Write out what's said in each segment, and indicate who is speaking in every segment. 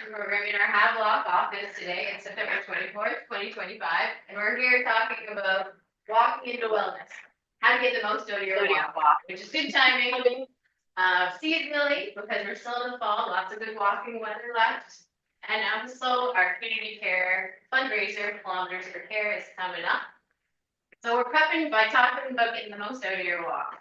Speaker 1: instruction program in our Havelock office today. It's September 24th, 2025, and we're here talking about walking into wellness. How to get the most out of your walk, which is good timing. Seasonally, because we're still in the fall, lots of good walking weather left. And also our community care fundraiser, Kilometers for Care, is coming up. So we're prepping by talking about getting the most out of your walk.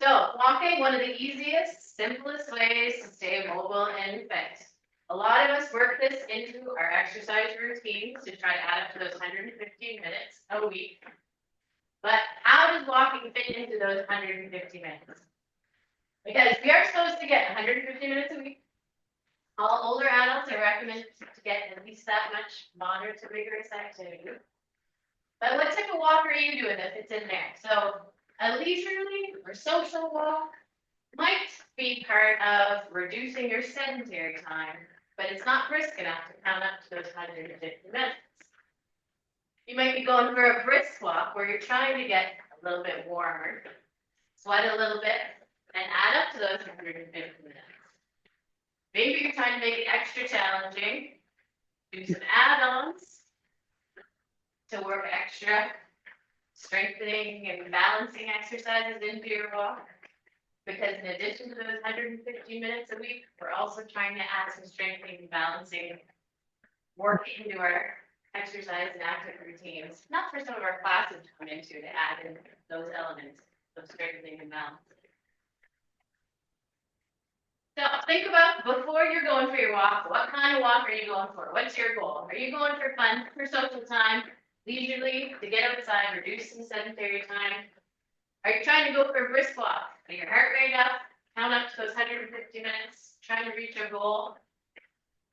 Speaker 1: So walking, one of the easiest, simplest ways to stay mobile and fit. A lot of us work this into our exercise routines to try to add up to those 115 minutes a week. But how does walking fit into those 150 minutes? Because we are supposed to get 150 minutes a week. All older adults are recommended to get at least that much moderate to vigorous activity. But what type of walk are you doing if it's in there? So a leisurely or social walk might be part of reducing your sedentary time, but it's not brisk enough to count up to those 150 minutes. You might be going for a brisk walk where you're trying to get a little bit warmer, sweat a little bit, and add up to those 150 minutes. Maybe you're trying to make it extra challenging, do some add-ons to work extra strengthening and balancing exercises into your walk. Because in addition to those 150 minutes a week, we're also trying to add some strengthening and balancing work into our exercise and active routines. Not for some of our classes to come into to add in those elements of strengthening and balancing. So think about before you're going for your walk, what kind of walk are you going for? What's your goal? Are you going for fun, for social time, leisurely, to get outside, reduce some sedentary time? Are you trying to go for a brisk walk? Get your heart rate up, count up to those 150 minutes, trying to reach your goal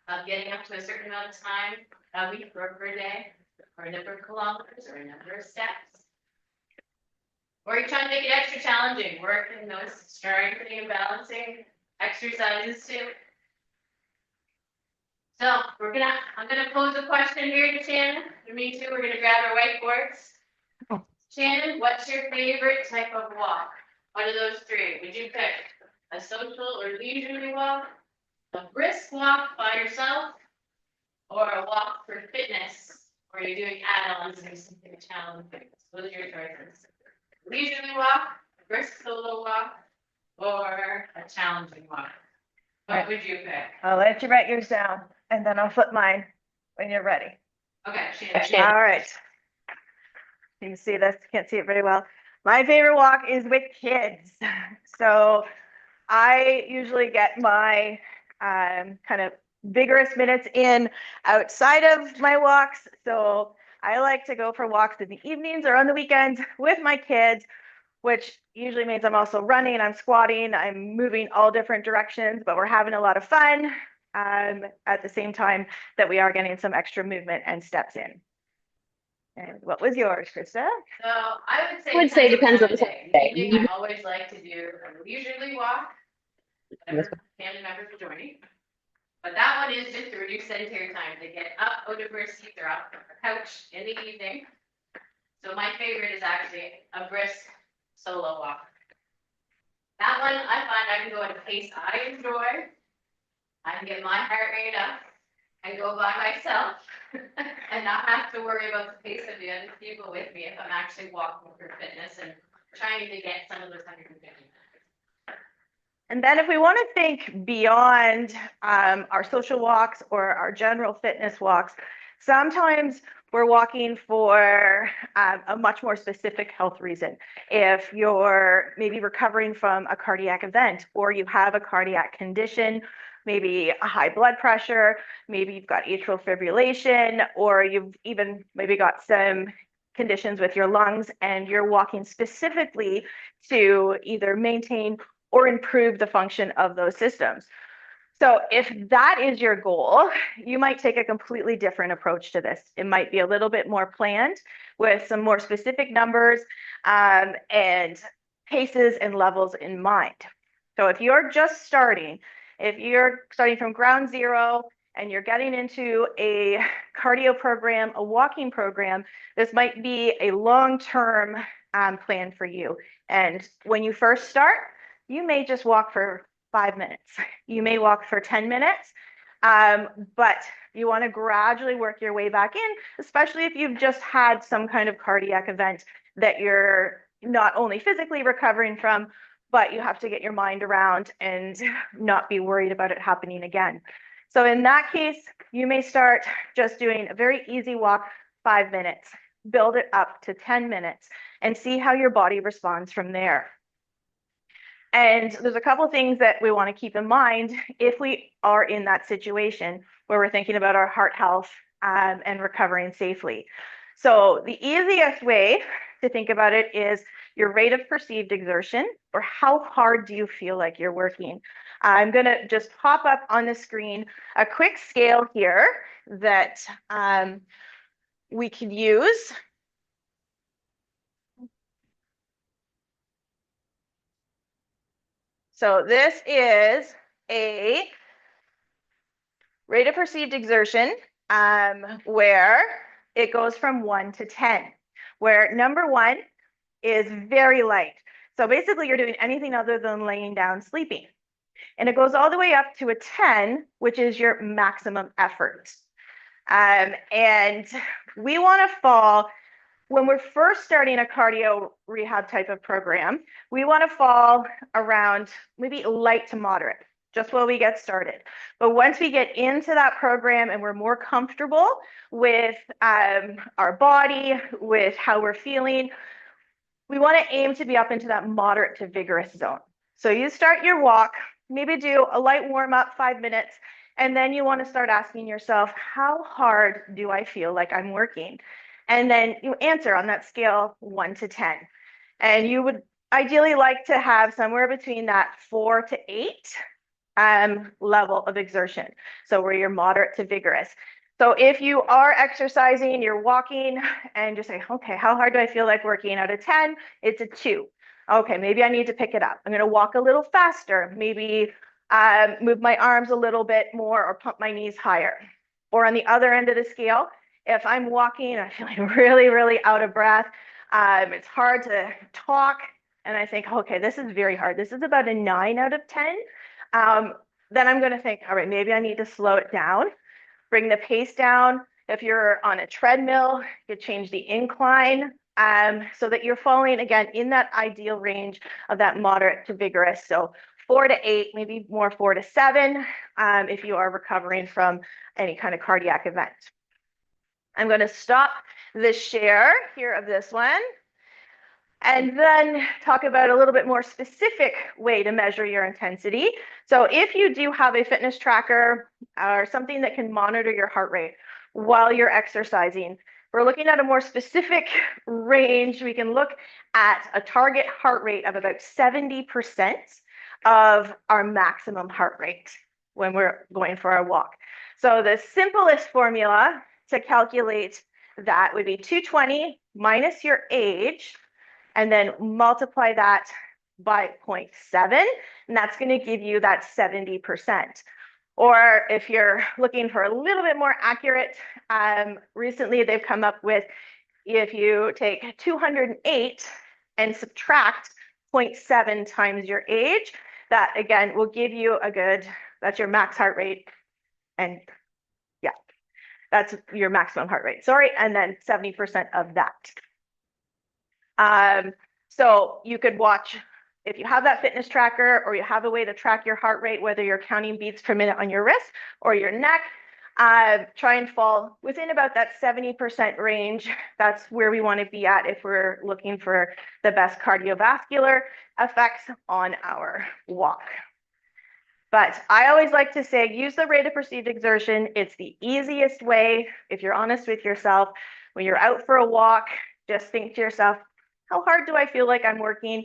Speaker 1: of getting up to a certain amount of time a week or per day, or a number of kilometers, or a number of steps? Or are you trying to make it extra challenging, working those strengthening and balancing exercises too? So I'm gonna pose a question here to Shannon. And me too. We're gonna grab our whiteboards. Shannon, what's your favorite type of walk? One of those three. Would you pick a social or leisurely walk, a brisk walk by yourself, or a walk for fitness, where you're doing add-ons and something challenging? Those are your choices. Leisurely walk, a brisk solo walk, or a challenging walk. What would you pick?
Speaker 2: I'll let you write yours down, and then I'll flip mine when you're ready.
Speaker 1: Okay, Shannon.
Speaker 2: All right. You can see this, can't see it very well. My favorite walk is with kids. So I usually get my kind of vigorous minutes in outside of my walks. So I like to go for walks in the evenings or on the weekends with my kids, which usually means I'm also running, I'm squatting, I'm moving all different directions, but we're having a lot of fun at the same time that we are getting some extra movement and steps in. And what was yours, Krista?
Speaker 1: So I would say depends on the day. I always like to do a leisurely walk, whatever family members are joining. But that one is just to reduce sedentary time, to get up out of our seats or off our couch in the evening. So my favorite is actually a brisk solo walk. That one I find I can go at a pace I enjoy. I can get my heart rate up and go by myself and not have to worry about the pace of the other people with me if I'm actually walking for fitness and trying to get some of those 150 minutes.
Speaker 2: And then if we want to think beyond our social walks or our general fitness walks, sometimes we're walking for a much more specific health reason. If you're maybe recovering from a cardiac event, or you have a cardiac condition, maybe a high blood pressure, maybe you've got atrial fibrillation, or you've even maybe got some conditions with your lungs, and you're walking specifically to either maintain or improve the function of those systems. So if that is your goal, you might take a completely different approach to this. It might be a little bit more planned with some more specific numbers and paces and levels in mind. So if you're just starting, if you're starting from ground zero and you're getting into a cardio program, a walking program, this might be a long-term plan for you. And when you first start, you may just walk for 5 minutes. You may walk for 10 minutes. But you want to gradually work your way back in, especially if you've just had some kind of cardiac event that you're not only physically recovering from, but you have to get your mind around and not be worried about it happening again. So in that case, you may start just doing a very easy walk, 5 minutes, build it up to 10 minutes, and see how your body responds from there. And there's a couple of things that we want to keep in mind if we are in that situation where we're thinking about our heart health and recovering safely. So the easiest way to think about it is your rate of perceived exertion, or how hard do you feel like you're working. I'm going to just pop up on the screen a quick scale here that we can use. So this is a rate of perceived exertion where it goes from 1 to 10, where number 1 is very light. So basically you're doing anything other than laying down sleeping. And it goes all the way up to a 10, which is your maximum effort. And we want to fall, when we're first starting a cardio rehab type of program, we want to fall around maybe light to moderate, just while we get started. But once we get into that program and we're more comfortable with our body, with how we're feeling, we want to aim to be up into that moderate to vigorous zone. So you start your walk, maybe do a light warm up, 5 minutes, and then you want to start asking yourself, how hard do I feel like I'm working? And then you answer on that scale 1 to 10. And you would ideally like to have somewhere between that 4 to 8 level of exertion. So where you're moderate to vigorous. So if you are exercising, you're walking and just say, okay, how hard do I feel like working? Out of 10, it's a 2. Okay, maybe I need to pick it up. I'm going to walk a little faster, maybe move my arms a little bit more or pump my knees higher. Or on the other end of the scale, if I'm walking, I'm feeling really, really out of breath, it's hard to talk, and I think, okay, this is very hard. This is about a 9 out of 10. Then I'm going to think, all right, maybe I need to slow it down, bring the pace down. If you're on a treadmill, you change the incline so that you're falling again in that ideal range of that moderate to vigorous. So 4 to 8, maybe more 4 to 7 if you are recovering from any kind of cardiac event. I'm going to stop the share here of this one and then talk about a little bit more specific way to measure your intensity. So if you do have a fitness tracker or something that can monitor your heart rate while you're exercising, we're looking at a more specific range. We can look at a target heart rate of about 70% of our maximum heart rate when we're going for our walk. So the simplest formula to calculate that would be 220 minus your age, and then multiply that by 0.7, and that's going to give you that 70%. Or if you're looking for a little bit more accurate, recently they've come up with, if you take 208 and subtract 0.7 times your age, that again will give you a good, that's your max heart rate, and yeah, that's your maximum heart rate, sorry, and then 70% of that. So you could watch, if you have that fitness tracker or you have a way to track your heart rate, whether you're counting beats per minute on your wrist or your neck, try and fall within about that 70% range. That's where we want to be at if we're looking for the best cardiovascular effects on our walk. But I always like to say, use the rate of perceived exertion. It's the easiest way. If you're honest with yourself, when you're out for a walk, just think to yourself, how hard do I feel like I'm working?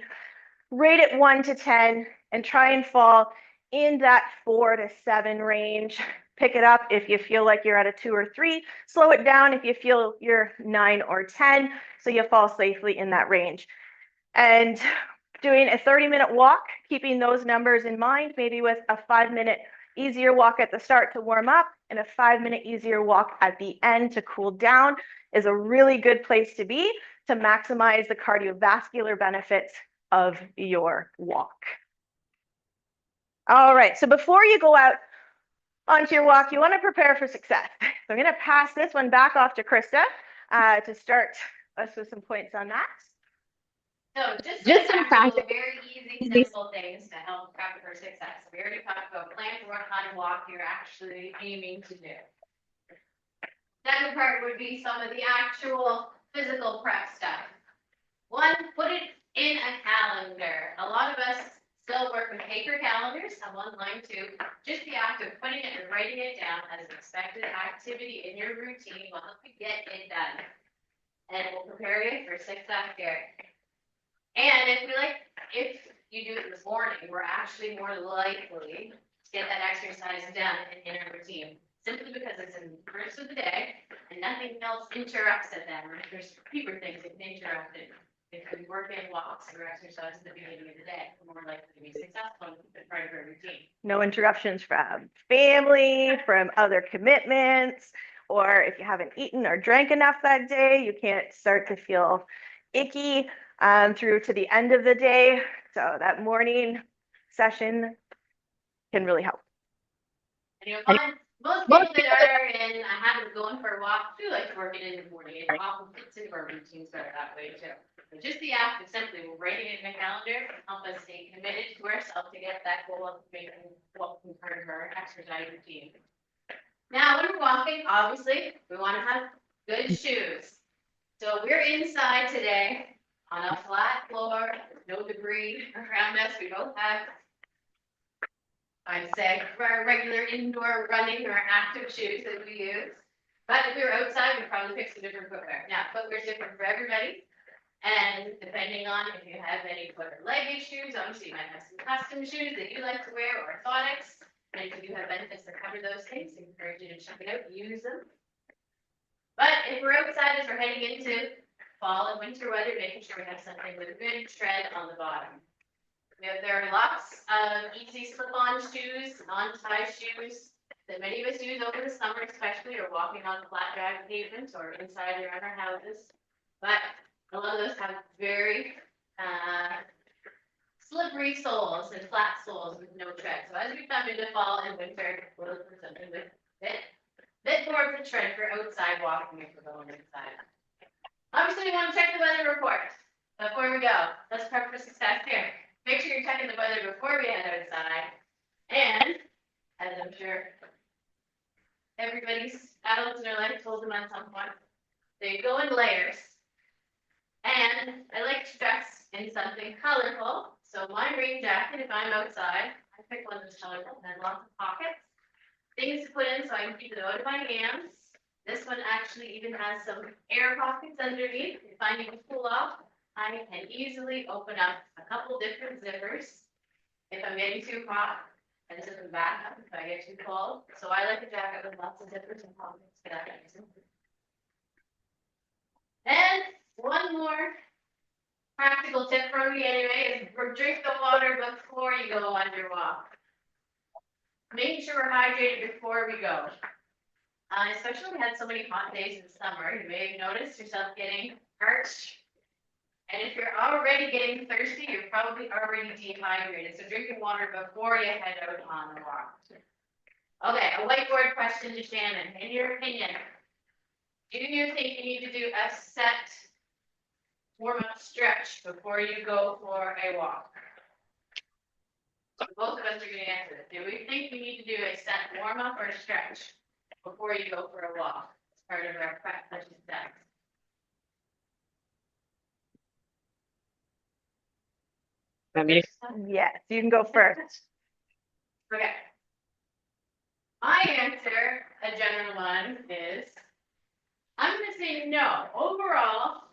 Speaker 2: Rate it 1 to 10 and try and fall in that 4 to 7 range. Pick it up if you feel like you're at a 2 or 3. Slow it down if you feel you're 9 or 10, so you fall safely in that range. And doing a 30-minute walk, keeping those numbers in mind, maybe with a 5-minute easier walk at the start to warm up and a 5-minute easier walk at the end to cool down, is a really good place to be to maximize the cardiovascular benefits of your walk. All right, so before you go out onto your walk, you want to prepare for success. So I'm going to pass this one back off to Krista to start us with some points on that.
Speaker 1: So just some practical, very easy, simple things to help prep for success. We already talked about plan for what kind of walk you're actually aiming to do. Second part would be some of the actual physical prep stuff. One, put it in a calendar. A lot of us still work with paper calendars. I'm online too. Just the act of putting it and writing it down as an expected activity in your routine will help you get it done. And it will prepare you for success here. And if you do it this morning, we're actually more likely to get that exercise done in our routine. Simply because it's in the first of the day and nothing else interrupts it then. There's fewer things that can interrupt it. If we work in walks or exercise at the beginning of the day, we're more likely to be successful in part of our routine. No interruptions from family, from other commitments, or if you haven't eaten or drank enough that day, you can't start to feel icky through to the end of the day. So that morning session can really help. And you'll find most people that are in a habit of going for a walk do like to work it in the morning. It often fits into our routines better that way too. But just the act of simply writing it in a calendar can help us stay committed to ourselves to get that goal of making walking part of our exercise routine. Now, when we're walking, obviously, we want to have good shoes. So we're inside today on a flat floor, no debris around us. We both have, I'd say, for our regular indoor running or active shoes that we use. But if we were outside, we'd probably pick some different footwear. Now, footwear is different for everybody. And depending on if you have any foot or leg issues, obviously you might have some custom shoes that you like to wear, or orthotics. And if you do have benefits that cover those things, I encourage you to check it out, use them. But if we're outside as we're heading into fall and winter weather, making sure we have something with a good tread on the bottom. There are lots of easy slip-on shoes, non-tie shoes that many of us use over the summer, especially, or walking on flat drag pavements or inside around our houses. But a lot of those have very slippery soles and flat soles with no tread. So as we come into fall and winter, we'll look for something with a bit more of a tread for outside walking if we're going inside. Obviously, we want to check the weather report before we go. Let's prep for success here. Make sure you're checking the weather before we head outside. And, as I'm sure everybody's adults in their life told them at some point, they go in layers. And I like to dress in something colorful. So my rain jacket, if I'm outside, I pick one that's colorful and has lots of pockets. Things to put in so I can keep it out of my hands. This one actually even has some air pockets underneath. If I need to cool off, I can easily open up a couple different zippers. If I'm getting too hot, and zip them back up if I get too cold. So I like a jacket with lots of zippers and pockets for that reason. And one more practical tip from me anyway is drink the water before you go on your walk. Making sure we're hydrated before we go. Especially when we had so many hot days in summer, you may have noticed yourself getting parched. And if you're already getting thirsty, you're probably already dehydrated. So drinking water before you head out on the walk. Okay, a whiteboard question to Shannon. In your opinion, do you think you need to do a set warm-up stretch before you go for a walk? So both of us are going to answer this. Do we think we need to do a set warm-up or a stretch before you go for a walk as part of our prep for success? Yes, you can go first. Okay. My answer, a general one, is I'm going to say no. Overall,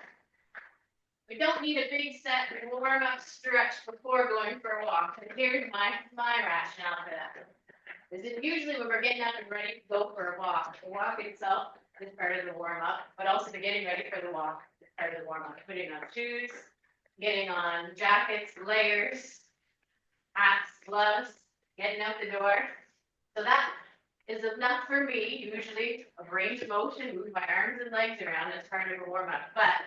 Speaker 1: we don't need a big set warm-up stretch before going for a walk. And here's my rationale for that. Is it usually when we're getting up and ready to go for a walk, the walk itself is part of the warm-up, but also the getting ready for the walk is part of the warm-up. Putting on shoes, getting on jackets, layers, hats, gloves, getting out the door. So that is enough for me, usually, of range of motion, move my arms and legs around as part of a warm-up. But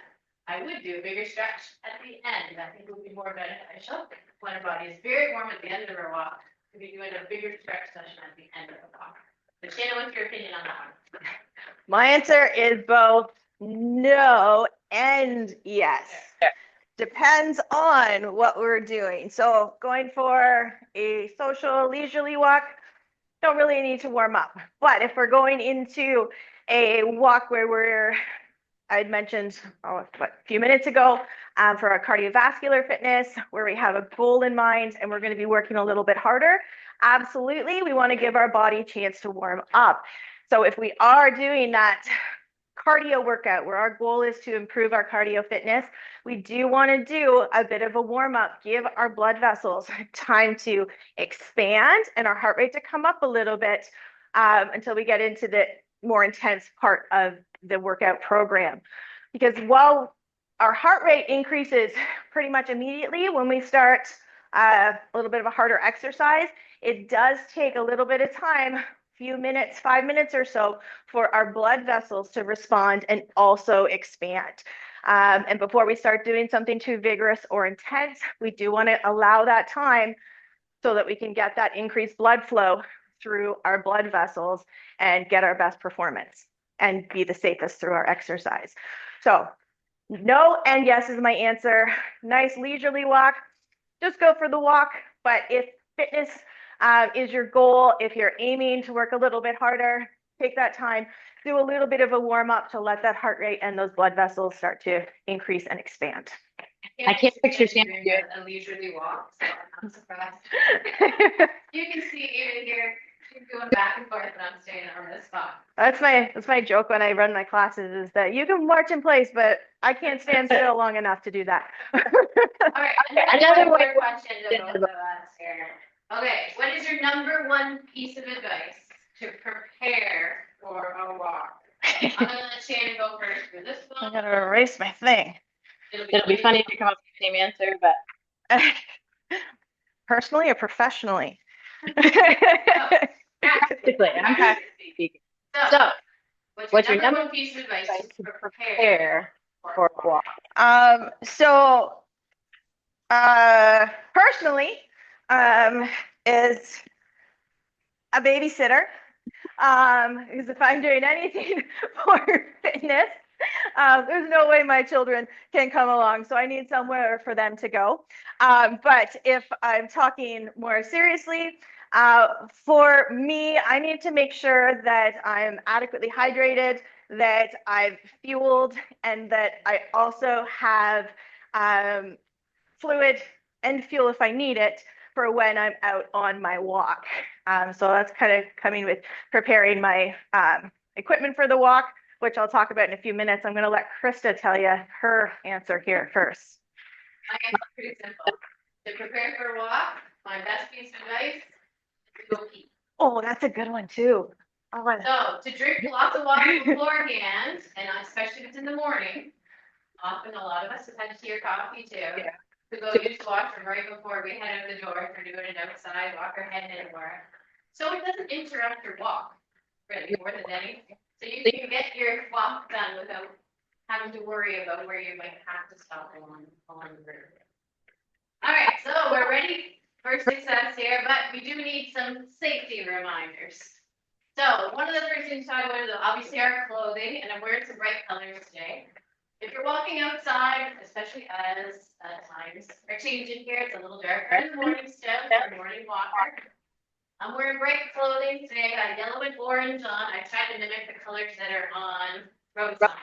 Speaker 1: I would do a bigger stretch at the end. I think it would be more beneficial when our body is very warm at the end of our walk to be doing a bigger stretch session at the end of the walk. But Shannon, what's your opinion on that one?
Speaker 2: My answer is both no and yes. Depends on what we're doing. So going for a social leisurely walk, don't really need to warm up. But if we're going into a walk where I'd mentioned a few minutes ago, for our cardiovascular fitness, where we have a goal in mind and we're going to be working a little bit harder, absolutely, we want to give our body a chance to warm up. So if we are doing that cardio workout where our goal is to improve our cardio fitness, we do want to do a bit of a warm up, give our blood vessels time to expand and our heart rate to come up a little bit, until we get into the more intense part of the workout program. Because while our heart rate increases pretty much immediately when we start a little bit of a harder exercise, it does take a little bit of time, few minutes, 5 minutes or so, for our blood vessels to respond and also expand. And before we start doing something too vigorous or intense, we do want to allow that time so that we can get that increased blood flow through our blood vessels and get our best performance and be the safest through our exercise. So no and yes is my answer. Nice leisurely walk, just go for the walk. But if fitness is your goal, if you're aiming to work a little bit harder, take that time, do a little bit of a warm up to let that heart rate and those blood vessels start to increase and expand.
Speaker 1: I can't picture Shannon doing a leisurely walk, so I'm surprised. You can see even here, she's going back and forth when I'm staying on this spot.
Speaker 2: That's my joke when I run my classes, is that you can march in place, but I can't stand still long enough to do that.
Speaker 1: All right, another question to both of us here. Okay, what is your number one piece of advice to prepare for a walk? I'm gonna let Shannon go first for this one.
Speaker 2: I'm gonna erase my thing.
Speaker 1: It'll be funny if you come up with the same answer, but
Speaker 2: Personally or professionally?
Speaker 1: practically, I'm practically speaking. So, what's your number one piece of advice to prepare for a walk?
Speaker 2: Personally, is a babysitter. Because if I'm doing anything for fitness, there's no way my children can come along, so I need somewhere for them to go. But if I'm talking more seriously, for me, I need to make sure that I'm adequately hydrated, that I've fueled, and that I also have fluid and fuel if I need it for when I'm out on my walk. So that's kind of coming with preparing my equipment for the walk, which I'll talk about in a few minutes. I'm going to let Krista tell you her answer here first.
Speaker 1: My answer is pretty simple. To prepare for a walk, my best piece of advice is to go pee.
Speaker 2: Oh, that's a good one too.
Speaker 1: So to drink lots of water beforehand, and especially if it's in the morning, often a lot of us have had tea or coffee too. Yeah. To go use the washroom right before we head out the door, if we're doing it outside, walk our head anywhere. So it doesn't interrupt your walk, really, more than anything. So you can get your walk done without having to worry about where you might have to stop along the route. All right, so we're ready for success here, but we do need some safety reminders. So one of the first things to talk about is obviously our clothing, and I'm wearing some bright colors today. If you're walking outside, especially as times are changing here, it's a little darker in the morning still for a morning walker. I'm wearing bright clothing today. I got yellow and orange on. I tried to mimic the colors that are on road signs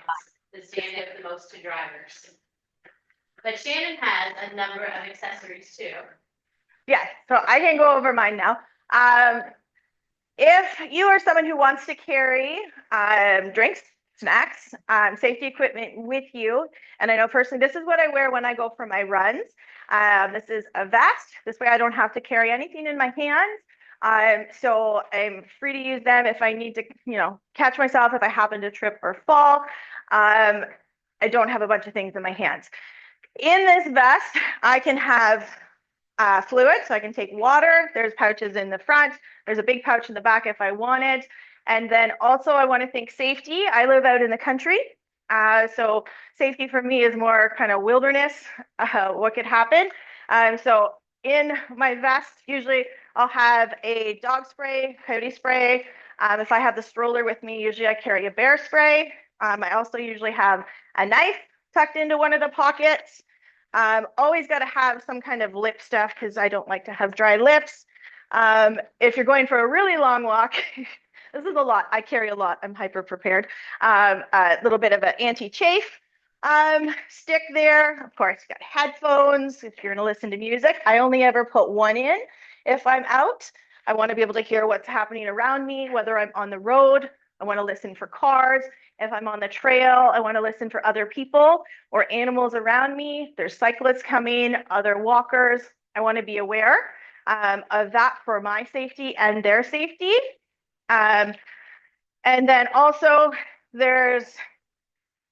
Speaker 1: that stand out the most to drivers. But Shannon has a number of accessories too.
Speaker 2: Yeah, so I can go over mine now. If you are someone who wants to carry drinks, snacks, safety equipment with you, and I know personally this is what I wear when I go for my runs. This is a vest. This way I don't have to carry anything in my hands. So I'm free to use them if I need to, catch myself if I happen to trip or fall. I don't have a bunch of things in my hands. In this vest, I can have fluid, so I can take water. There's pouches in the front. There's a big pouch in the back if I wanted. And then also I want to think safety. I live out in the country. So safety for me is more kind of wilderness, what could happen. So in my vest, usually I'll have a dog spray, coyote spray, If I have the stroller with me, usually I carry a bear spray. I also usually have a knife tucked into one of the pockets. Always got to have some kind of lip stuff because I don't like to have dry lips. If you're going for a really long walk, this is a lot. I carry a lot. I'm hyper prepared. A little bit of an anti-chafe stick there. Of course, got headphones if you're going to listen to music. I only ever put one in if I'm out. I want to be able to hear what's happening around me, whether I'm on the road. I want to listen for cars. If I'm on the trail, I want to listen for other people or animals around me. There's cyclists coming, other walkers. I want to be aware of that for my safety and their safety. And then also there's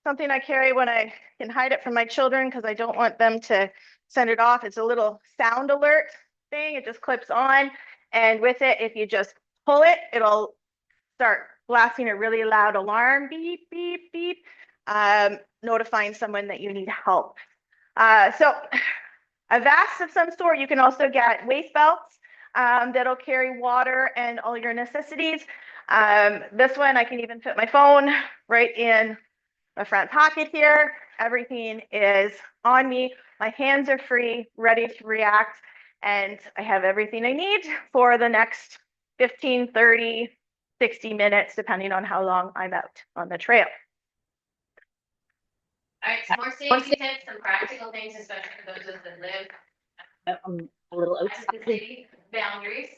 Speaker 2: something I carry when I can hide it from my children because I don't want them to send it off. It's a little sound alert thing. It just clips on. And with it, if you just pull it, it'll start blasting a really loud alarm, beep, beep, beep, notifying someone that you need help. So a vest of some sort. You can also get waist belts that'll carry water and all your necessities. This one, I can even fit my phone right in my front pocket here. Everything is on me. My hands are free, ready to react. And I have everything I need for the next 15, 30, 60 minutes, depending on how long I'm out on the trail.
Speaker 1: All right, some more safety tips, some practical things, especially for those of us that live
Speaker 3: A little
Speaker 1: outside the city boundaries.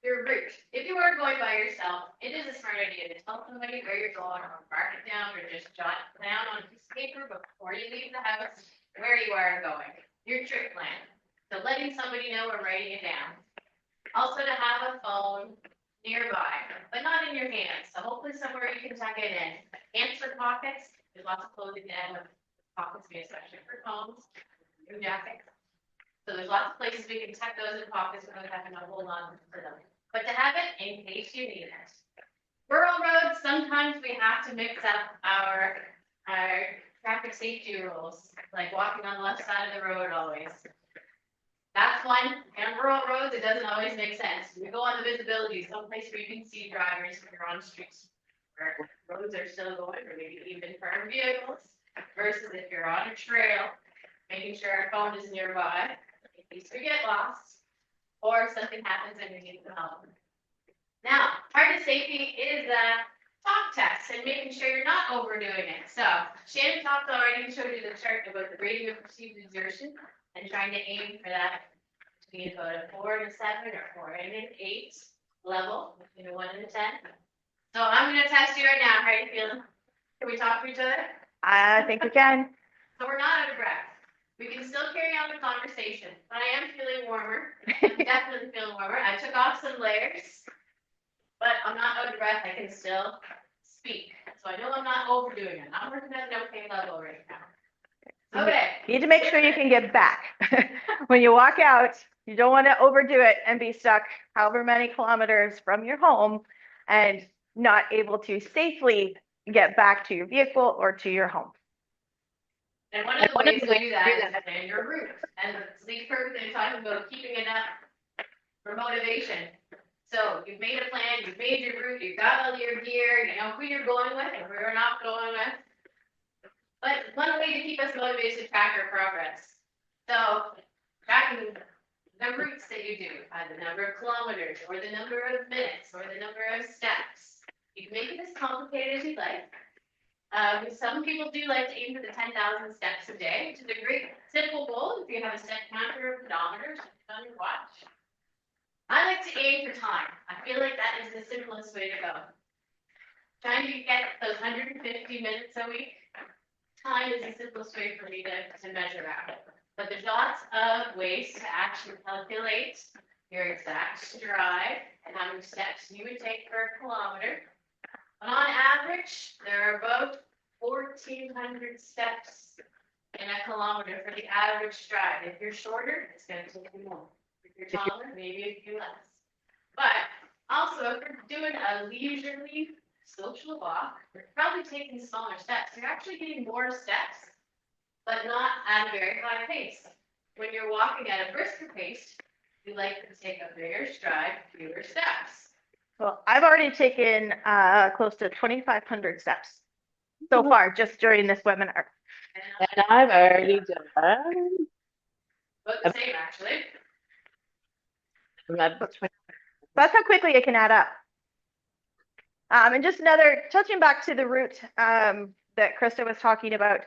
Speaker 1: Your route. If you are going by yourself, it is a smart idea to tell somebody where you're going, or mark it down, or just jot down on a piece of paper before you leave the house where you are going. Your trip plan. So letting somebody know or writing it down. Also to have a phone nearby, but not in your hands. So hopefully somewhere you can tuck it in. Answer pockets. There's lots of clothing in with pockets, especially for phones, your jackets. So there's lots of places we can tuck those in pockets without having to hold on to them. But to have it in case you need it. Rural roads, sometimes we have to mix up our traffic safety rules, like walking on the left side of the road always. That's one. And rural roads, it doesn't always make sense. We go on the visibility, someplace where you can see drivers if you're on streets where roads are still going, or maybe even firm vehicles, versus if you're on a trail, making sure our phone is nearby in case we get lost or something happens and we need some help. Now, part of safety is talk tests and making sure you're not overdoing it. So Shannon talked already, showed you the chart about the rating of perceived exertion and trying to aim for that between about a 4 and a 7 or 4 and an 8 level, between a 1 and a 10. So I'm going to test you right now. How are you feeling? Can we talk to each other?
Speaker 2: I think we can.
Speaker 1: So we're not out of breath. We can still carry on the conversation, but I am feeling warmer. I'm definitely feeling warmer. I took off some layers, but I'm not out of breath. I can still speak. So I know I'm not overdoing it. I'm working at an okay level right now. Okay.
Speaker 2: You need to make sure you can get back. When you walk out, you don't want to overdo it and be stuck however many kilometers from your home and not able to safely get back to your vehicle or to your home.
Speaker 1: And one of the ways to do that is to plan your route. And Lee's perfect in talking about keeping it up for motivation. So you've made a plan, you've made your route, you've got all your gear, you know who you're going with and who you're not going with. But one way to keep us motivated is to track our progress. So tracking the routes that you do, the number of kilometers, or the number of minutes, or the number of steps. You can make it as complicated as you like. Some people do like to aim for the 10,000 steps a day, which is a great simple goal if you have a step counter or pedometer on your watch. I like to aim for time. I feel like that is the simplest way to go. Trying to get those 150 minutes a week, time is the simplest way for me to measure out. But there's lots of ways to actually calculate your exact stride and how many steps you would take per kilometer. On average, there are about 1,400 steps in a kilometer for the average stride. If you're shorter, it's going to take you more. If you're taller, maybe a few less. But also, if you're doing a leisurely social walk, you're probably taking smaller steps. You're actually getting more steps, but not at a very high pace. When you're walking at a brisker pace, you like to take a bigger stride, fewer steps.
Speaker 2: Well, I've already taken close to 2,500 steps so
Speaker 3: Mhm.
Speaker 2: far just during this webinar.
Speaker 3: And I've already done
Speaker 1: About the same, actually.
Speaker 3: about
Speaker 2: That's how quickly it can add up. And just another, touching back to the route that Krista was talking about,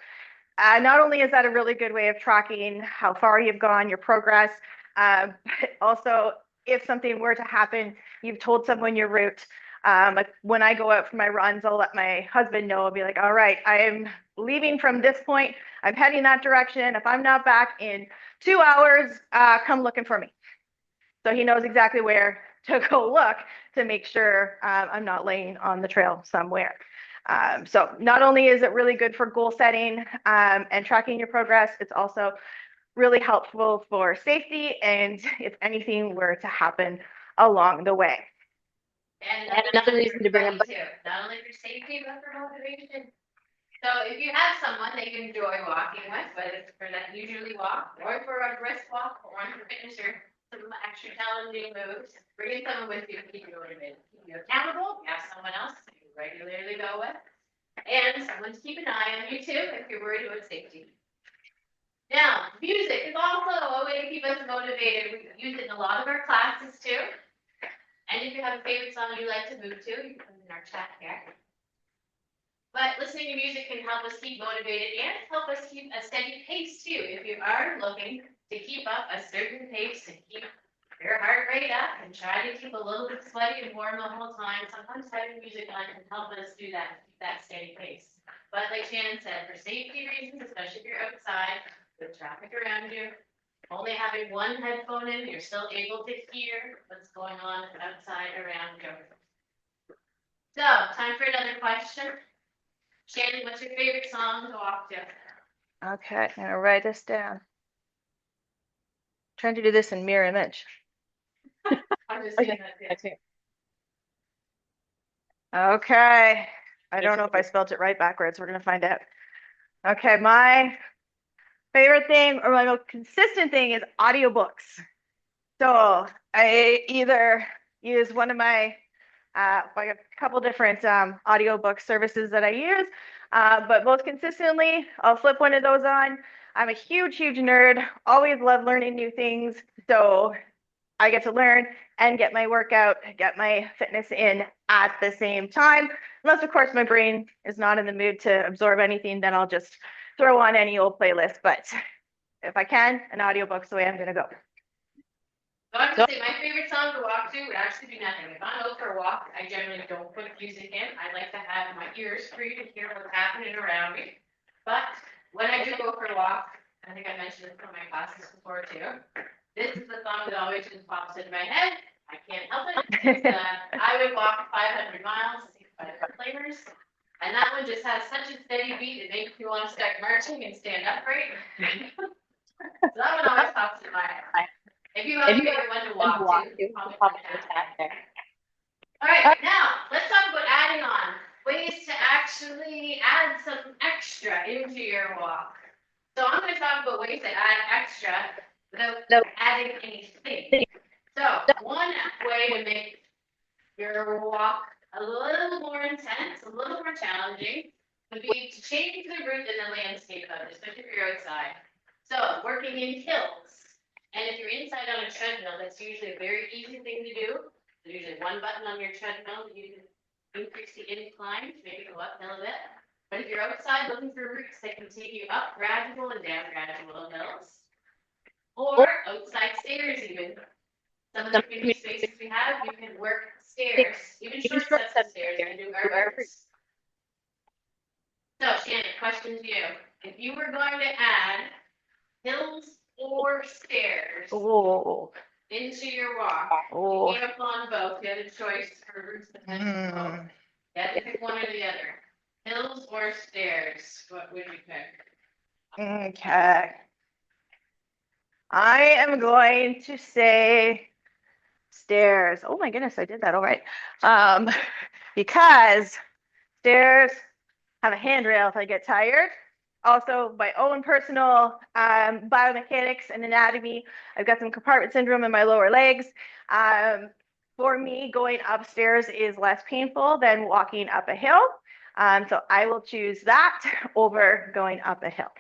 Speaker 2: not only is that a really good way of tracking how far you've gone, your progress, but also if something were to happen, you've told someone your route. Like when I go out for my runs, I'll let my husband know. I'll be like, all right, I am leaving from this point. I'm heading that direction. If I'm not back in 2 hours, come looking for me. So he knows exactly where to go look to make sure I'm not laying on the trail somewhere. So not only is it really good for goal setting and tracking your progress, it's also really helpful for safety and if anything were to happen along the way.
Speaker 1: And
Speaker 3: another reason to bring
Speaker 1: them
Speaker 3: them.
Speaker 1: too, not only for safety, but for motivation. So if you have someone that you enjoy walking with, whether it's for that leisurely walk or for a brisk walk or one for fitness or some extra challenging moves, bring someone with you to keep you motivated, keep you accountable. You have someone else you regularly go with, and someone to keep an eye on you too if you're worried about safety. Now, music is also a way to keep us motivated. We use it in a lot of our classes too. And if you have a favorite song you like to move to, you can put it in our chat here. But listening to music can help us keep motivated and help us keep a steady pace too. If you are looking to keep up a certain pace and keep your heart rate up and try to keep a little bit sweaty and warm the whole time, sometimes having music on can help us do that, keep that steady pace. But like Shannon said, for safety reasons, especially if you're outside with traffic around you, only having one headphone in, you're still able to hear what's going on outside around you. So, time for another question. Shannon, what's your favorite song to walk to?
Speaker 2: Okay, I'm gonna write this down. Trying to do this in mirror image.
Speaker 1: I'm just saying that too.
Speaker 2: Okay, I don't know if I spelled it right backwards. We're gonna find out. Okay, my favorite thing or my most consistent thing is audiobooks. So I either use one of my like a couple different audiobook services that I use, but most consistently, I'll flip one of those on. I'm a huge nerd, always love learning new things. So I get to learn and get my workout, get my fitness in at the same time. Unless, of course, my brain is not in the mood to absorb anything, then I'll just throw on any old playlist. But if I can, an audiobook's the way I'm going to go.
Speaker 1: So I would say my favorite song to walk to would actually be nothing. If I'm out for a walk, I generally don't put music in. I like to have my ears free to hear what's happening around me. But when I do go for a walk, I think I mentioned this in my classes before too. This is the song that always just pops into my head. I can't help it. I would walk 500 miles, 65 flavors. And that one just has such a steady beat, it makes you want to start marching and stand upright. So that one always pops in my head. If you have a favorite one to walk to, pop in the chat there. All right, now let's talk about adding on ways to actually add some extra into your walk. So I'm going to talk about ways to add extra without adding anything. So one way to make your walk a little more intense, a little more challenging, would be to change the route and the landscape of it, especially if you're outside. So working in hills. And if you're inside on a treadmill, that's usually a very easy thing to do. There's usually one button on your treadmill that you can increase the incline to make it go uphill a bit. But if you're outside looking for routes that can take you up gradual and down gradual hills, or outside stairs even. Some of the community spaces we have, you can work stairs, even short sets of stairs, and do our routes. So Shannon, question to you. If you were going to add hills or stairs into your walk, you came upon both, you had a choice for routes potential both. You had to pick one or the other. Hills or stairs, what would you pick?
Speaker 2: Okay. I am going to say stairs. Oh my goodness, I did that all right. Because stairs have a handrail if I get tired. Also, my own personal biomechanics and anatomy, I've got some compartment syndrome in my lower legs. For me, going upstairs is less painful than walking up a hill. So I will choose that over going up a hill.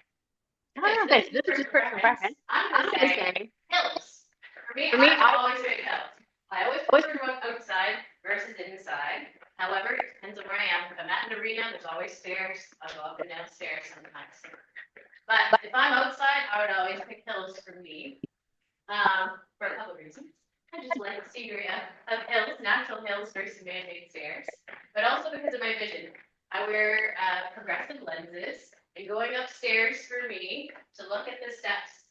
Speaker 3: Okay, so this is just personal preference.
Speaker 1: I'm
Speaker 3: I'm
Speaker 1: gonna
Speaker 3: gonna
Speaker 1: say
Speaker 3: say,
Speaker 1: hills. For me,
Speaker 3: For me,
Speaker 1: I always pick hills. I always prefer to walk outside versus inside. However, it depends on where I am. If I'm at an arena, there's always stairs. I'll go up and down stairs sometimes. But if I'm outside, I would always pick hills for me. For a couple of reasons. I just like the scenery of hills, natural hills versus man-made stairs. But also because of my vision. I wear progressive lenses, and going upstairs for me to look at the steps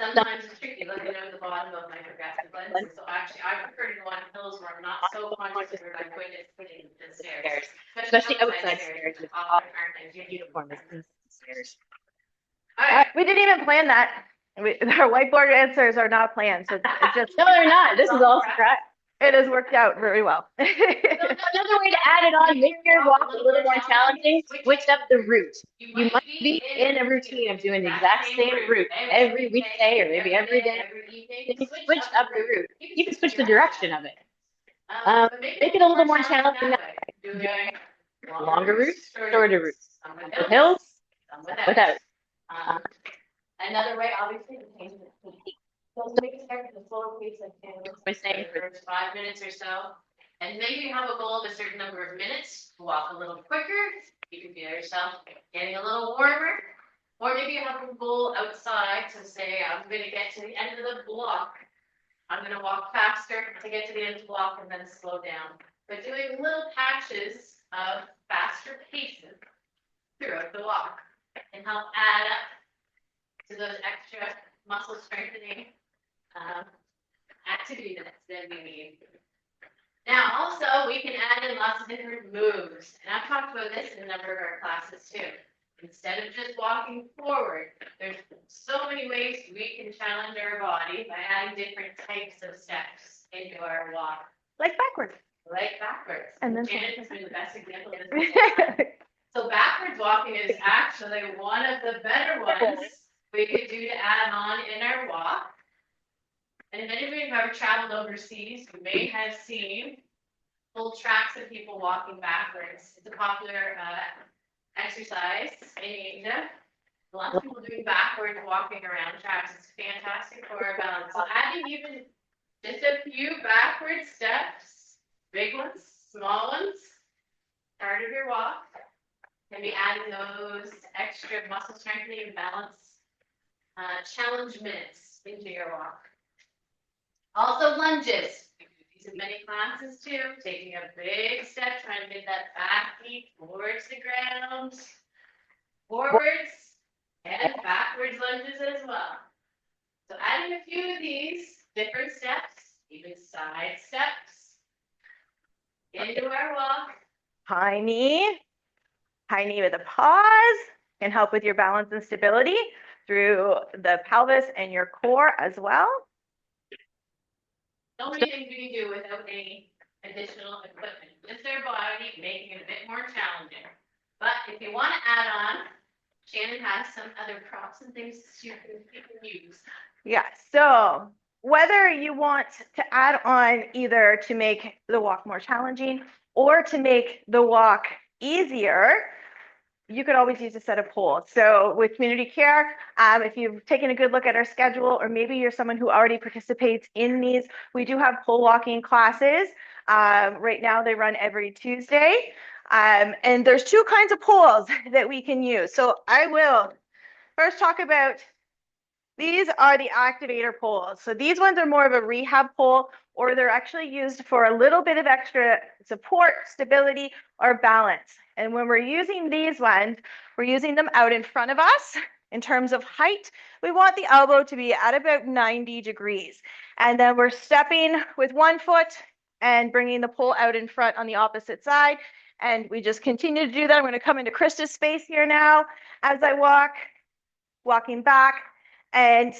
Speaker 1: sometimes it's tricky looking over the bottom of my progressive lenses. So actually, I prefer to go on hills where I'm not so conscious of my foot is hitting the stairs,
Speaker 3: especially outside stairs with
Speaker 1: often aren't as
Speaker 3: uniform as stairs.
Speaker 1: All right.
Speaker 2: We didn't even plan that. Our whiteboard answers are not planned, so it just
Speaker 3: No, they're not. This is all surprise.
Speaker 2: it has worked out very well.
Speaker 3: Another way to add it on, make your walk a little more challenging, switch up the route. You might be in a routine of doing the exact same route every weekday or maybe every day. Then you switch up the route. You can switch the direction of it. Make it a little more challenging that way. Doing longer routes, shorter routes. With hills, without.
Speaker 1: Another way, obviously, to change the heat. So make it start at a slower pace, like
Speaker 3: By saying
Speaker 1: for the first 5 minutes or so. And maybe you have a goal of a certain number of minutes, walk a little quicker. You can feel yourself getting a little warmer. Or maybe you have a goal outside to say, I'm going to get to the end of the block. I'm going to walk faster to get to the end of the block and then slow down. But doing little patches of faster paces throughout the walk can help add up to those extra muscle strengthening activity that we need. Now, also, we can add in lots of different moves. And I've talked about this in a number of our classes too. Instead of just walking forward, there's so many ways we can challenge our body by adding different types of steps into our walk.
Speaker 2: Like backwards.
Speaker 1: Like backwards.
Speaker 2: And then
Speaker 1: Shannon's been the best example of this. So backwards walking is actually one of the better ones we could do to add on in our walk. And if any of you have ever traveled overseas, you may have seen full tracks of people walking backwards. It's a popular exercise in Asia. A lot of people doing backwards walking around tracks. It's fantastic for our balance. So adding even just a few backward steps, big ones, small ones, part of your walk, can be adding those extra muscle strengthening and balance challenge minutes into your walk. Also lunges. These in many classes too. Taking a big step, trying to get that back knee towards the ground. Forwards and backwards lunges as well. So adding a few of these different steps, even side steps, into our walk.
Speaker 2: High knee with a pause can help with your balance and stability through the pelvis and your core as well.
Speaker 1: So many things we can do without any additional equipment. Just our body, making it a bit more challenging. But if you want to add on, Shannon has some other props and things you can use.
Speaker 2: Yeah, so whether you want to add on either to make the walk more challenging or to make the walk easier, you could always use a set of poles. So with community care, if you've taken a good look at our schedule, or maybe you're someone who already participates in these, we do have pole walking classes. Right now they run every Tuesday. And there's two kinds of poles that we can use. So I will first talk about, these are the activator poles. So these ones are more of a rehab pole, or they're actually used for a little bit of extra support, stability, or balance. And when we're using these ones, we're using them out in front of us. In terms of height, we want the elbow to be at about 90 degrees. And then we're stepping with one foot and bringing the pole out in front on the opposite side. And we just continue to do that. I'm going to come into Krista's space here now as I walk, walking back and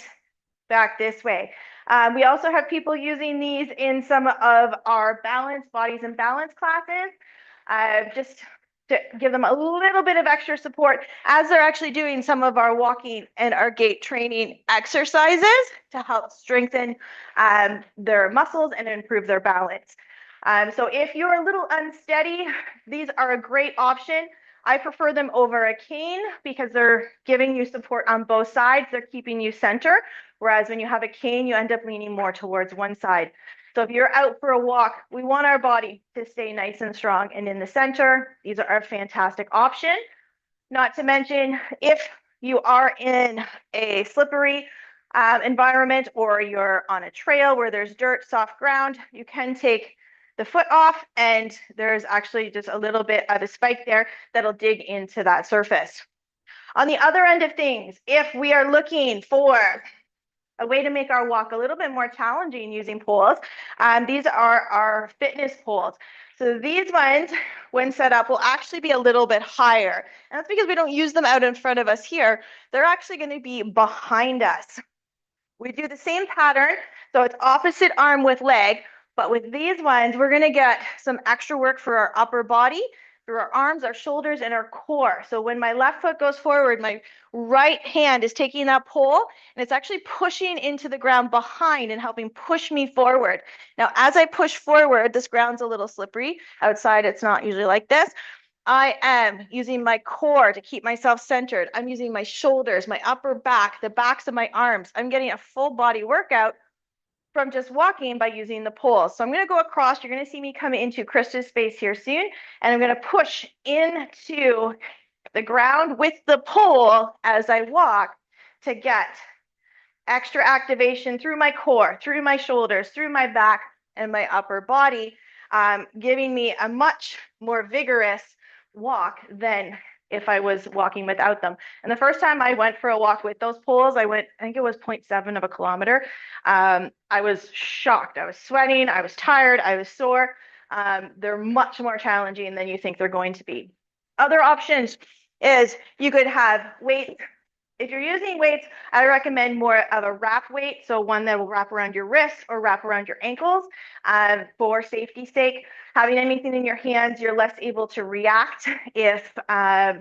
Speaker 2: back this way. We also have people using these in some of our balance, bodies and balance classes. Just to give them a little bit of extra support as they're actually doing some of our walking and our gait training exercises to help strengthen their muscles and improve their balance. So if you're a little unsteady, these are a great option. I prefer them over a cane because they're giving you support on both sides. They're keeping you center. Whereas when you have a cane, you end up leaning more towards one side. So if you're out for a walk, we want our body to stay nice and strong and in the center. These are a fantastic option. Not to mention, if you are in a slippery environment or you're on a trail where there's dirt, soft ground, you can take the foot off and there's actually just a little bit of a spike there that'll dig into that surface. On the other end of things, if we are looking for a way to make our walk a little bit more challenging using poles, these are our fitness poles. So these ones, when set up, will actually be a little bit higher. And that's because we don't use them out in front of us here. They're actually going to be behind us. We do the same pattern, so it's opposite arm with leg, but with these ones, we're going to get some extra work for our upper body, through our arms, our shoulders, and our core. So when my left foot goes forward, my right hand is taking that pole, and it's actually pushing into the ground behind and helping push me forward. Now, as I push forward, this ground's a little slippery. Outside, it's not usually like this. I am using my core to keep myself centered. I'm using my shoulders, my upper back, the backs of my arms. I'm getting a full body workout from just walking by using the poles. So I'm going to go across. You're going to see me come into Krista's space here soon, and I'm going to push into the ground with the pole as I walk to get extra activation through my core, through my shoulders, through my back, and my upper body, giving me a much more vigorous walk than if I was walking without them. And the first time I went for a walk with those poles, I think it was 0.7 of a kilometer. I was shocked. I was sweating. I was tired. I was sore. They're much more challenging than you think they're going to be. Other options is you could have weights. If you're using weights, I recommend more of a wrap weight, so one that will wrap around your wrists or wrap around your ankles for safety's sake. Having anything in your hands, you're less able to react if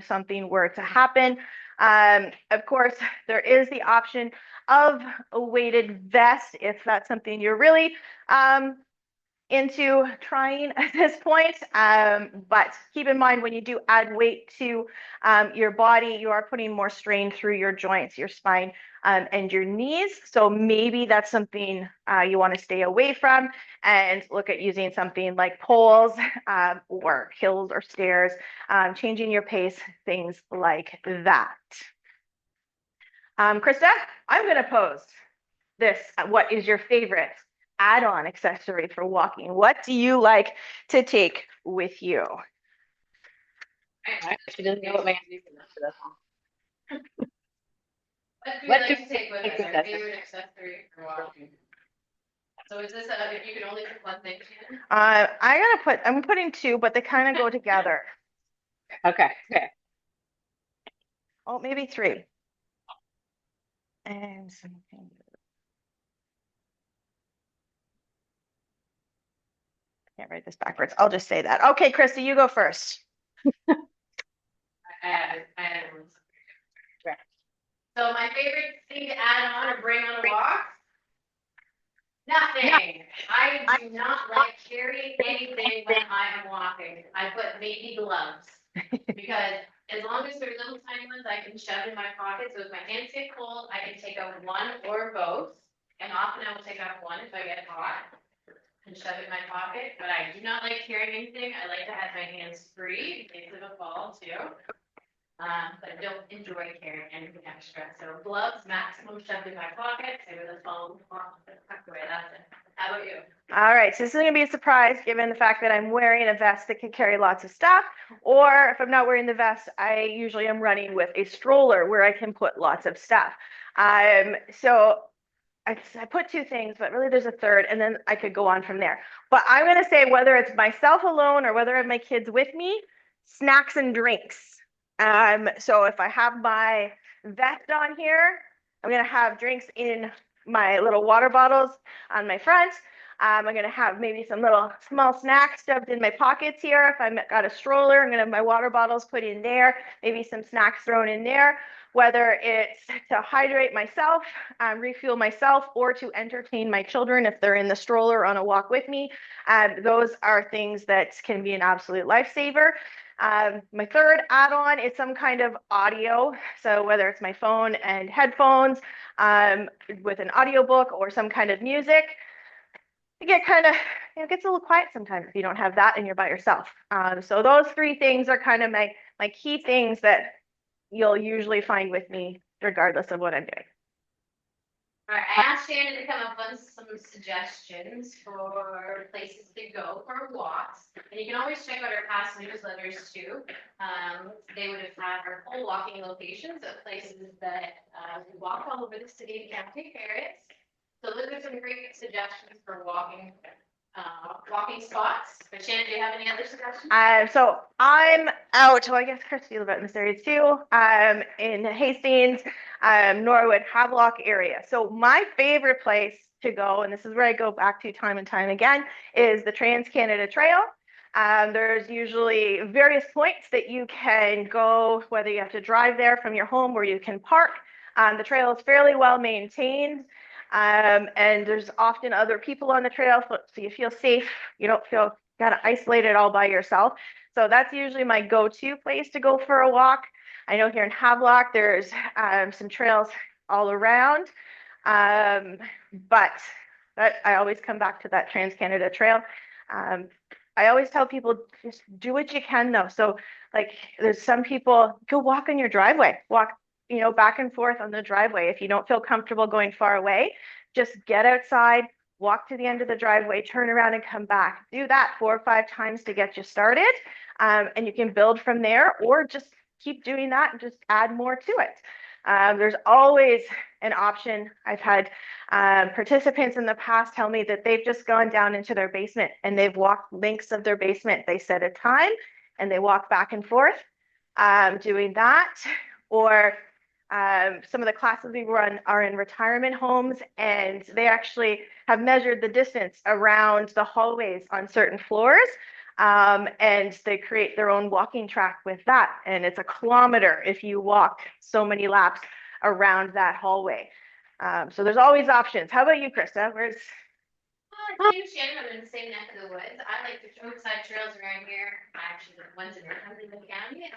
Speaker 2: something were to happen. Of course, there is the option of a weighted vest if that's something you're really into trying at this point. But keep in mind, when you do add weight to your body, you are putting more strain through your joints, your spine, and your knees. So maybe that's something you want to stay away from and look at using something like poles or hills or stairs, changing your pace, things like that. Krista, I'm going to pose this. What is your favorite add-on accessory for walking? What do you like to take with you?
Speaker 3: She doesn't know what my answer is for this one.
Speaker 1: What do we like to take with us? Our favorite accessory for walking. So is this if you could only pick one thing?
Speaker 2: I'm putting two, but they kind of go together.
Speaker 3: Okay.
Speaker 2: Oh, maybe three. And something. Can't write this backwards. I'll just say that. Okay, Krista, you go first.
Speaker 1: I added one. So my favorite thing to add on or bring on a walk? Nothing. I do not like carrying anything when I am walking. I put maybe gloves because as long as they're little tiny ones, I can shove in my pocket. So if my hands get cold, I can take out one or both. And often I will take out one if I get hot and shove it in my pocket. But I do not like carrying anything. I like to have my hands free in case of a fall too. But I don't enjoy carrying anything extra. So gloves, maximum shoved in my pocket. Say with a phone, tucked away. That's it. How about you? All
Speaker 2: right, so this is going to be a surprise given the fact that I'm wearing a vest that can carry lots of stuff. Or if I'm not wearing the vest, I usually am running with a stroller where I can put lots of stuff. So I put two things, but really there's a third, and then I could go on from there. But I'm going to say whether it's myself alone or whether I have my kids with me, snacks and drinks. So if I have my vest on here, I'm going to have drinks in my little water bottles on my front. I'm going to have maybe some little small snacks stuffed in my pockets here. If I've got a stroller, I'm going to have my water bottles put in there, maybe some snacks thrown in there, whether it's to hydrate myself, refuel myself, or to entertain my children if they're in the stroller on a walk with me. Those are things that can be an absolute lifesaver. My third add-on is some kind of audio. So whether it's my phone and headphones with an audiobook or some kind of music, it get kind of, it gets a little quiet sometimes if you don't have that and you're by yourself. So those three things are kind of my key things that you'll usually find with me regardless of what I'm doing.
Speaker 1: All right, I asked Shannon to come up with some suggestions for places to go for walks. And you can always check out our past newsletters too. They would have had our whole walking locations of places that we walk all over the city and county areas. So those are some great suggestions for walking spots. But Shannon, do you have any other suggestions?
Speaker 2: So I'm out, well, I guess Chris feels about in this area too, in Hastings, Norwood, Havelock area. So my favorite place to go, and this is where I go back to time and time again, is the Trans-Canada Trail. There's usually various points that you can go, whether you have to drive there from your home or you can park. The trail is fairly well maintained. And there's often other people on the trail, so you feel safe. You don't feel kind of isolated all by yourself. So that's usually my go-to place to go for a walk. I know here in Havelock, there's some trails all around, but I always come back to that Trans-Canada Trail. I always tell people, just do what you can though. So like there's some people, go walk on your driveway, walk back and forth on the driveway. If you don't feel comfortable going far away, just get outside, walk to the end of the driveway, turn around and come back. Do that 4 or 5 times to get you started. And you can build from there or just keep doing that and just add more to it. There's always an option. I've had participants in the past tell me that they've just gone down into their basement and they've walked lengths of their basement. They set a time and they walk back and forth doing that. Or some of the classes we run are in retirement homes, and they actually have measured the distance around the hallways on certain floors, and they create their own walking track with that. And it's 1 kilometer if you walk so many laps around that hallway. So there's always options. How about you, Krista? Where's
Speaker 1: Same Shannon, I'm in the same neck of the woods. I like the roadside trails around here. Actually, the ones in Hamilton County,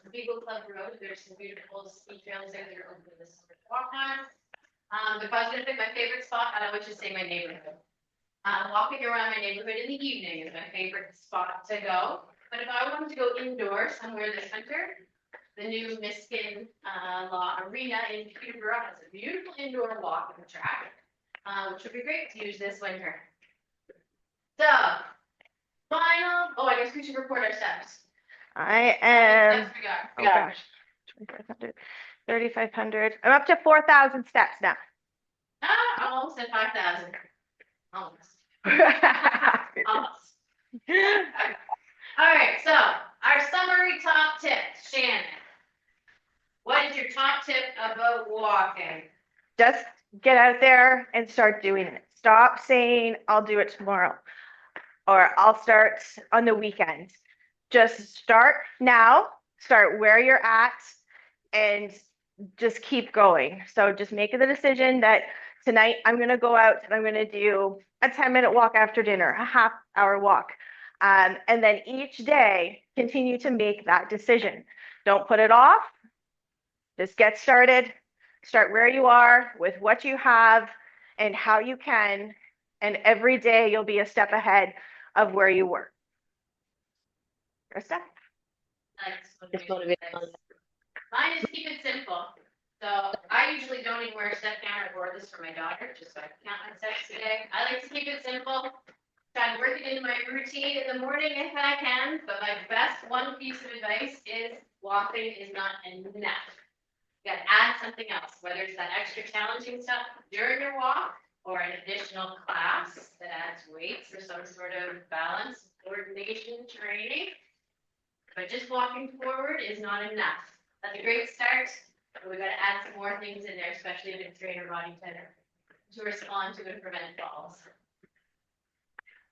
Speaker 1: the Beagle Club Road. There's some beautiful ski trails there that are open this summer to walk on. If I was going to pick my favorite spot, I would just say my neighborhood. Walking around my neighborhood in the evening is my favorite spot to go. But if I wanted to go indoors somewhere this winter, the new Miskin Law Arena in Peterborough has a beautiful indoor walking track, which would be great to use this winter. So, I guess we should report our steps.
Speaker 2: I am,
Speaker 1: Steps we got.
Speaker 2: oh gosh, 2,500, 3,500. I'm up to 4,000 steps now.
Speaker 1: Almost at 5,000. Almost. Almost. All right, so our summary top tips, Shannon. What is your top tip about walking?
Speaker 2: Just get out there and start doing it. Stop saying, I'll do it tomorrow, or I'll start on the weekend. Just start now, start where you're at, and just keep going. So just make the decision that tonight I'm going to go out and I'm going to do a 10-minute walk after dinner, a half-hour walk. And then each day, continue to make that decision. Don't put it off. Just get started. Start where you are with what you have and how you can. And every day you'll be a step ahead of where you were. Krista?
Speaker 3: Just motivate.
Speaker 1: Mine is keep it simple. So I usually don't even wear a step counter or this for my daughter, just so I can count my steps today. I like to keep it simple. Try to work it into my routine in the morning if I can, but my best one piece of advice is walking is not enough. You gotta add something else, whether it's that extra challenging stuff during your walk or an additional class that adds weights or some sort of balance, coordination training. But just walking forward is not enough. That's a great start, but we gotta add some more things in there, especially if it's train our body to respond to and prevent falls.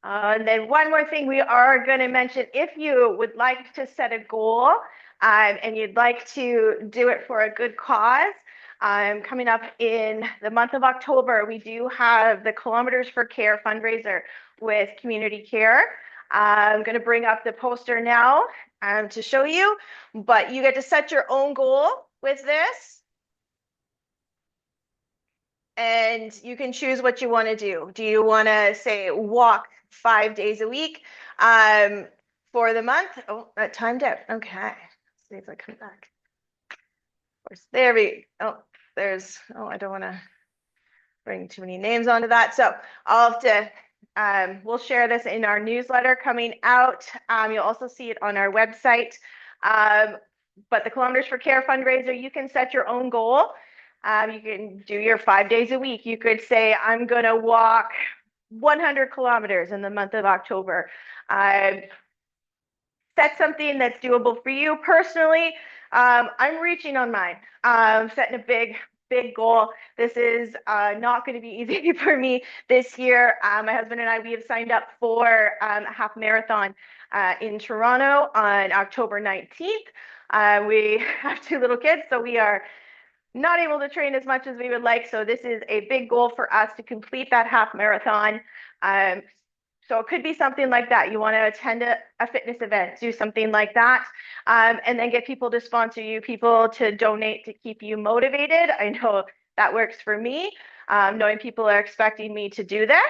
Speaker 2: And then one more thing we are going to mention, if you would like to set a goal and you'd like to do it for a good cause, coming up in the month of October, we do have the Kilometers for Care fundraiser with Community Care. I'm going to bring up the poster now to show you, but you get to set your own goal with this. And you can choose what you want to do. Do you want to say walk 5 days a week for the month? Oh, that timed out. Okay. Let's see if I come back. Of course, there we go. Oh, there's, oh, I don't want to bring too many names onto that. So I'll have to, we'll share this in our newsletter coming out. You'll also see it on our website. But the Kilometers for Care fundraiser, you can set your own goal. You can do your 5 days a week. You could say, I'm going to walk 100 kilometers in the month of October. Set something that's doable for you personally. I'm reaching on mine. Setting a big goal. This is not going to be easy for me this year. My husband and I, we have signed up for a half marathon in Toronto on October 19th. We have 2 little kids, so we are not able to train as much as we would like. So this is a big goal for us to complete that half marathon. So it could be something like that. You want to attend a fitness event, do something like that, and then get people to sponsor you, people to donate to keep you motivated. I know that works for me, knowing people are expecting me to do this.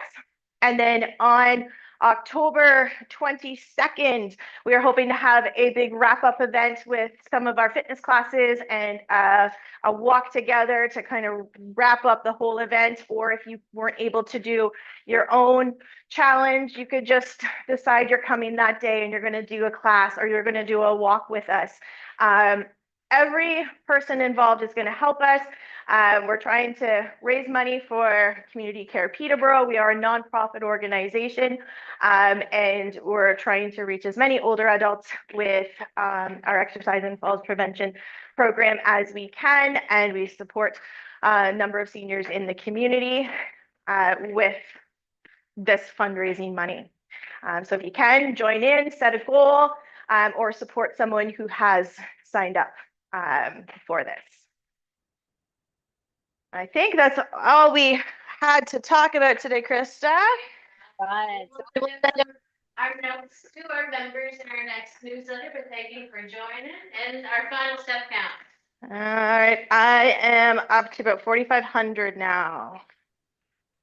Speaker 2: And then on October 22nd, we are hoping to have a big wrap-up event with some of our fitness classes and a walk together to kind of wrap up the whole event. Or if you weren't able to do your own challenge, you could just decide you're coming that day and you're going to do a class or you're going to do a walk with us. Every person involved is going to help us. We're trying to raise money for Community Care Peterborough. We are a nonprofit organization, and we're trying to reach as many older adults with our exercise and falls prevention program as we can, and we support a number of seniors in the community with this fundraising money. So if you can, join in, set a goal, or support someone who has signed up for this. I think that's all we had to talk about today, Krista.
Speaker 3: Right.
Speaker 1: We'll send our notes to our members in our next newsletter, but thank you for joining. And our final step count.
Speaker 2: All right, I am up to about 4,500 now.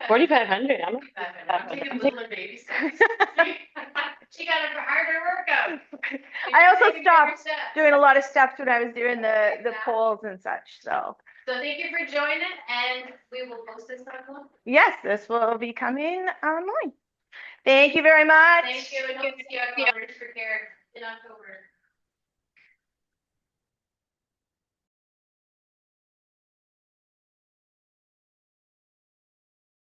Speaker 3: 4,500.
Speaker 1: I'm taking little baby steps. She got a harder workout.
Speaker 2: I also stopped doing a lot of steps when I was doing the polls and such. So
Speaker 1: thank you for joining, and we will post this online.
Speaker 2: Yes, this will be coming online. Thank you very much.
Speaker 1: Thank you, and hope to see you at Kilometers for Care in October.